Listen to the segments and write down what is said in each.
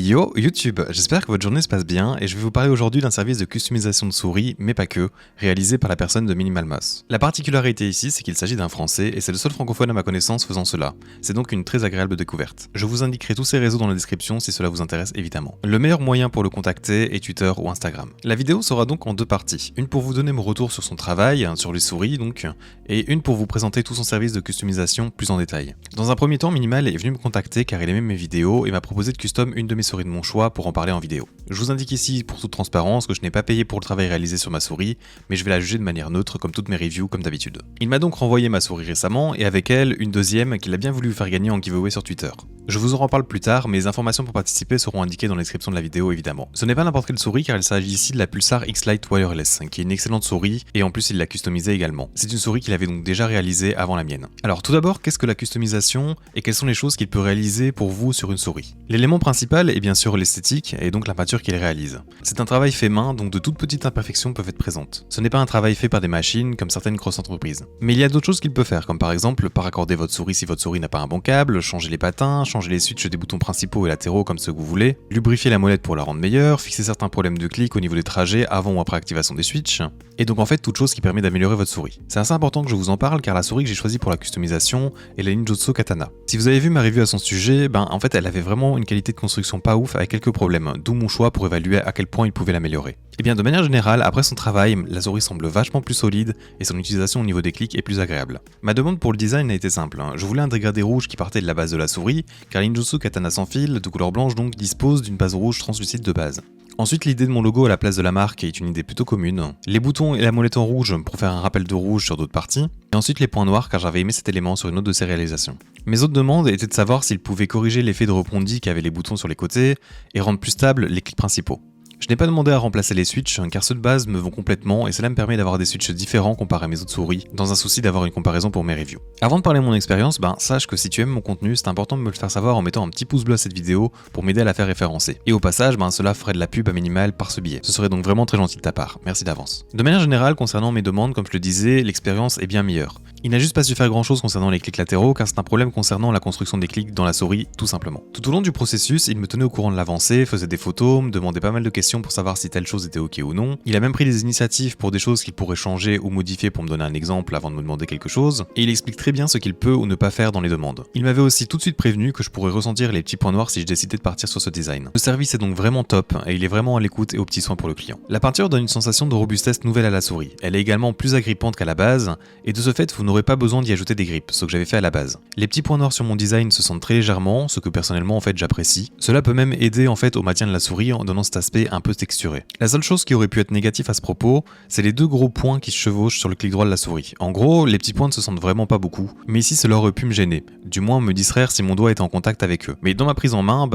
Yo YouTube, j'espère que votre journée se passe bien et je vais vous parler aujourd'hui d'un service de customisation de souris, mais pas que, réalisé par la personne de Minimal Mouse. La particularité ici, c'est qu'il s'agit d'un français et c'est le seul francophone à ma connaissance faisant cela. C'est donc une très agréable découverte. Je vous indiquerai tous ses réseaux dans la description si cela vous intéresse évidemment. Le meilleur moyen pour le contacter est Twitter ou Instagram. La vidéo sera donc en deux parties. Une pour vous donner mon retour sur son travail, sur les souris donc, et une pour vous présenter tout son service de customisation plus en détail. Dans un premier temps, Minimal est venu me contacter car il aimait mes vidéos et m'a proposé de custom une de mes souris de mon choix pour en parler en vidéo. Je vous indique ici pour toute transparence que je n'ai pas payé pour le travail réalisé sur ma souris, mais je vais la juger de manière neutre comme toutes mes reviews comme d'habitude. Il m'a donc renvoyé ma souris récemment et avec elle une deuxième qu'il a bien voulu faire gagner en giveaway sur Twitter. Je vous en reparle plus tard, mais les informations pour participer seront indiquées dans la description de la vidéo évidemment. Ce n'est pas n'importe quelle souris car il s'agit ici de la Pulsar X-Lite Wireless, qui est une excellente souris et en plus il l'a customisée également. C'est une souris qu'il avait donc déjà réalisée avant la mienne. Alors tout d'abord, qu'est-ce que la customisation et quelles sont les choses qu'il peut réaliser pour vous sur une souris? L'élément principal est bien sûr l'esthétique et donc la peinture qu'il réalise. C'est un travail fait main, donc de toutes petites imperfections peuvent être présentes. Ce n'est pas un travail fait par des machines comme certaines grosses entreprises. Mais il y a d'autres choses qu'il peut faire, comme par exemple paraccorder votre souris si votre souris n'a pas un bon câble, changer les patins, changer les switches des boutons principaux et latéraux comme ceux que vous voulez, lubrifier la molette pour la rendre meilleure, fixer certains problèmes de clic au niveau des trajets avant ou après activation des switches, et donc en fait toute chose qui permet d'améliorer votre souris. C'est assez important que je vous en parle car la souris que j'ai choisie pour la customisation est la Ninjutsu Katana. Si vous avez vu ma review à son sujet, en fait elle avait vraiment une qualité de construction pas ouf avec quelques problèmes, d'où mon choix pour évaluer à quel point il pouvait l'améliorer. Et bien de manière générale, après son travail, la souris semble vachement plus solide et son utilisation au niveau des clics est plus agréable. Ma demande pour le design a été simple, je voulais un dégradé rouge qui partait de la base de la souris, car la Ninjutsu Katana sans fil, de couleur blanche donc, dispose d'une base rouge translucide de base. Ensuite, l'idée de mon logo à la place de la marque est une idée plutôt commune. Les boutons et la molette en rouge pour faire un rappel de rouge sur d'autres parties. Et ensuite les points noirs car j'avais aimé cet élément sur une autre de ses réalisations. Mes autres demandes étaient de savoir s'il pouvait corriger l'effet de rebondi qu'avaient les boutons sur les côtés et rendre plus stables les clics principaux. Je n'ai pas demandé à remplacer les switches car ceux de base me vont complètement et cela me permet d'avoir des switches différents comparé à mes autres souris dans un souci d'avoir une comparaison pour mes reviews. Avant de parler de mon expérience, sache que si tu aimes mon contenu, c'est important de me le faire savoir en mettant un petit pouce bleu à cette vidéo pour m'aider à la faire référencer. Et au passage, cela ferait de la pub à Minimal par ce biais. Ce serait donc vraiment très gentil de ta part. Merci d'avance. De manière générale, concernant mes demandes, comme je le disais, l'expérience est bien meilleure. Il n'a juste pas su faire grand chose concernant les clics latéraux car c'est un problème concernant la construction des clics dans la souris tout simplement. Tout au long du processus, il me tenait au courant de l'avancée, faisait des photos, me demandait pas mal de questions pour savoir si telle chose était ok ou non. Il a même pris des initiatives pour des choses qu'il pourrait changer ou modifier pour me donner un exemple avant de me demander quelque chose, et il explique très bien ce qu'il peut ou ne pas faire dans les demandes. Il m'avait aussi tout de suite prévenu que je pourrais ressentir les petits points noirs si je décidais de partir sur ce design. Le service est donc vraiment top et il est vraiment à l'écoute et aux petits soins pour le client. La peinture donne une sensation de robustesse nouvelle à la souris. Elle est également plus agrippante qu'à la base, et de ce fait vous n'aurez pas besoin d'y ajouter des grippes, ce que j'avais fait à la base. Les petits points noirs sur mon design se sentent très légèrement, ce que personnellement j'apprécie. Cela peut même aider au maintien de la souris en donnant cet aspect un peu texturé. La seule chose qui aurait pu être négatif à ce propos, c'est les deux gros points qui se chevauchent sur le clic droit de la souris. En gros, les petits points ne se sentent vraiment pas beaucoup, mais ici cela aurait pu me gêner, du moins me distraire si mon doigt était en contact avec eux. Mais dans ma prise en main,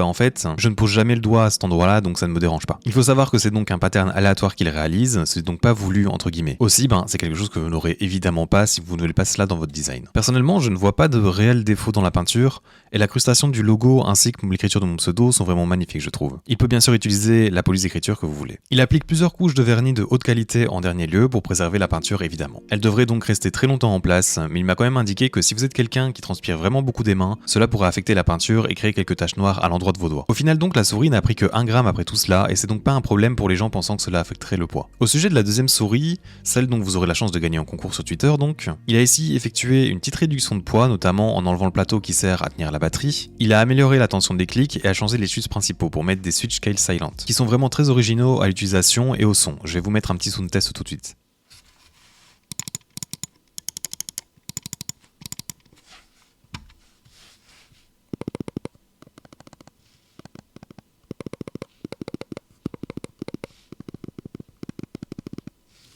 je ne pose jamais le doigt à cet endroit-là, donc ça ne me dérange pas. Il faut savoir que c'est donc un pattern aléatoire qu'il réalise, c'est donc pas voulu entre guillemets. Aussi, c'est quelque chose que vous n'aurez évidemment pas si vous ne voulez pas cela dans votre design. Personnellement, je ne vois pas de réels défauts dans la peinture, et la crustation du logo ainsi que l'écriture de mon pseudo sont vraiment magnifiques je trouve. Il peut bien sûr utiliser la police d'écriture que vous voulez. Il applique plusieurs couches de vernis de haute qualité en dernier lieu pour préserver la peinture évidemment. Elle devrait donc rester très longtemps en place, mais il m'a quand même indiqué que si vous êtes quelqu'un qui transpire vraiment beaucoup des mains, cela pourrait affecter la peinture et créer quelques taches noires à l'endroit de vos doigts. Au final donc la souris n'a pris que 1 gramme après tout cela et c'est donc pas un problème pour les gens pensant que cela affecterait le poids. Au sujet de la deuxième souris, celle dont vous aurez la chance de gagner en concours sur Twitter donc, il a ici effectué une petite réduction de poids, notamment en enlevant le plateau qui sert à tenir la batterie. Il a amélioré la tension des clics et a changé les switches principaux pour mettre des switch scale silent, qui sont vraiment très originaux à l'utilisation et au son. Je vais vous mettre un petit sound test tout de suite.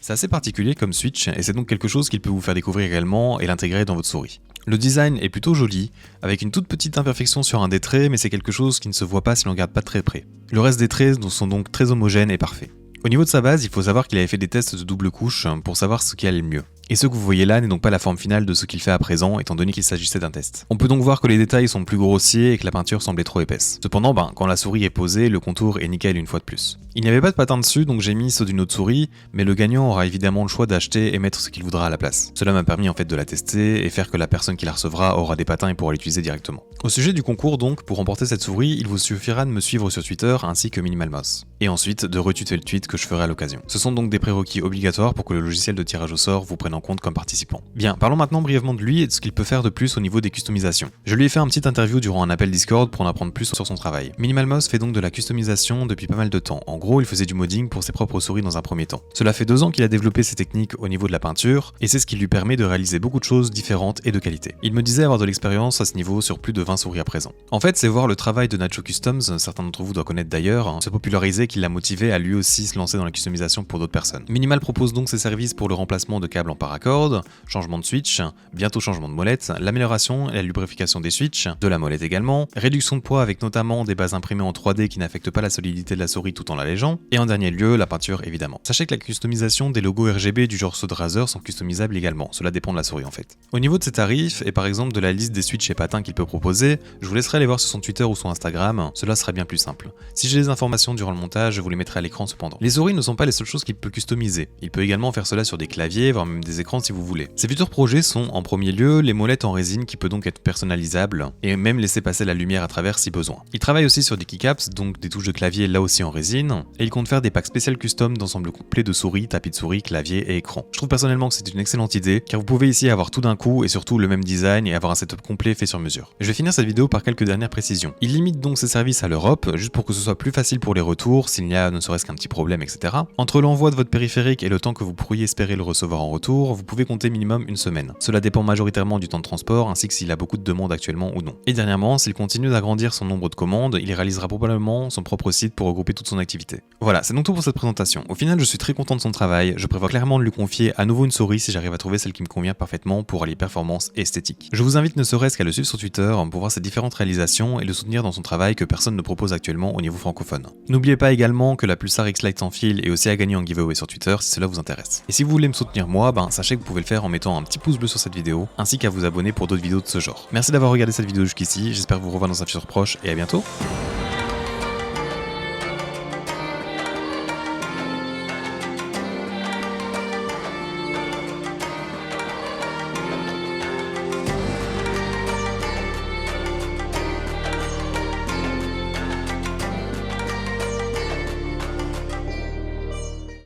C'est assez particulier comme switch et c'est donc quelque chose qu'il peut vous faire découvrir également et l'intégrer dans votre souris. Le design est plutôt joli, avec une toute petite imperfection sur un des traits, mais c'est quelque chose qui ne se voit pas si l'on regarde pas de très près. Le reste des traits sont donc très homogènes et parfaits. Au niveau de sa base, il faut savoir qu'il avait fait des tests de double couche pour savoir ce qui allait le mieux. Et ce que vous voyez là n'est donc pas la forme finale de ce qu'il fait à présent, étant donné qu'il s'agissait d'un test. On peut donc voir que les détails sont plus grossiers et que la peinture semblait trop épaisse. Cependant, quand la souris est posée, le contour est nickel une fois de plus. Il n'y avait pas de patin dessus, donc j'ai mis ceux d'une autre souris, mais le gagnant aura évidemment le choix d'acheter et mettre ce qu'il voudra à la place. Cela m'a permis en fait de la tester et faire que la personne qui la recevra aura des patins et pourra l'utiliser directement. Au sujet du concours donc, pour remporter cette souris, il vous suffira de me suivre sur Twitter ainsi que MinimalMouse. Et ensuite de retweeter le tweet que je ferai à l'occasion. Ce sont donc des prérequis obligatoires pour que le logiciel de tirage au sort vous prenne en compte comme participant. Bien, parlons maintenant brièvement de lui et de ce qu'il peut faire de plus au niveau des customisations. Je lui ai fait un petit interview durant un appel Discord pour en apprendre plus sur son travail. MinimalMouse fait donc de la customisation depuis pas mal de temps. En gros, il faisait du modding pour ses propres souris dans un premier temps. Cela fait 2 ans qu'il a développé ses techniques au niveau de la peinture, et c'est ce qui lui permet de réaliser beaucoup de choses différentes et de qualité. Il me disait avoir de l'expérience à ce niveau sur plus de 20 souris à présent. En fait, c'est voir le travail de Nacho Customs, certains d'entre vous doivent connaître d'ailleurs, se populariser qui l'a motivé à lui aussi se lancer dans la customisation pour d'autres personnes. Minimal propose donc ses services pour le remplacement de câbles en paracorde, changement de switch, bientôt changement de molette, l'amélioration et la lubrification des switches, de la molette également, réduction de poids avec notamment des bases imprimées en 3D qui n'affectent pas la solidité de la souris tout en l'allégeant, et en dernier lieu, la peinture évidemment. Sachez que la customisation des logos RGB du genre Razer sont customisables également, cela dépend de la souris en fait. Au niveau de ses tarifs, et par exemple de la liste des switches et patins qu'il peut proposer, je vous laisserai aller voir sur son Twitter ou son Instagram, cela serait bien plus simple. Si j'ai les informations durant le montage, je vous les mettrai à l'écran cependant. Les souris ne sont pas les seules choses qu'il peut customiser, il peut également faire cela sur des claviers, voire même des écrans si vous voulez. Ses futurs projets sont en premier lieu les molettes en résine qui peut donc être personnalisables, et même laisser passer la lumière à travers si besoin. Il travaille aussi sur des keycaps, donc des touches de clavier là aussi en résine, et il compte faire des packs spécial custom d'ensemble complet de souris, tapis de souris, clavier et écran. Je trouve personnellement que c'est une excellente idée, car vous pouvez ici avoir tout d'un coup et surtout le même design et avoir un setup complet fait sur mesure. Je vais finir cette vidéo par quelques dernières précisions. Il limite donc ses services à l'Europe, juste pour que ce soit plus facile pour les retours, s'il y a ne serait-ce qu'un petit problème, etc. Entre l'envoi de votre périphérique et le temps que vous pourriez espérer le recevoir en retour, vous pouvez compter minimum une semaine. Cela dépend majoritairement du temps de transport, ainsi que s'il a beaucoup de demandes actuellement ou non. Et dernièrement, s'il continue d'agrandir son nombre de commandes, il réalisera probablement son propre site pour regrouper toute son activité. Voilà, c'est donc tout pour cette présentation. Au final, je suis très content de son travail, je prévois clairement de lui confier à nouveau une souris si j'arrive à trouver celle qui me convient parfaitement pour allier performance et esthétique. Je vous invite ne serait-ce qu'à le suivre sur Twitter pour voir ses différentes réalisations et le soutenir dans son travail que personne ne propose actuellement au niveau francophone. N'oubliez pas également que la Pulsar X-Lite sans fil est aussi à gagner en giveaway sur Twitter si cela vous intéresse. Et si vous voulez me soutenir moi, sachez que vous pouvez le faire en mettant un petit pouce bleu sur cette vidéo, ainsi qu'à vous abonner pour d'autres vidéos de ce genre. Merci d'avoir regardé cette vidéo jusqu'ici, j'espère vous revoir dans un futur proche et à bientôt.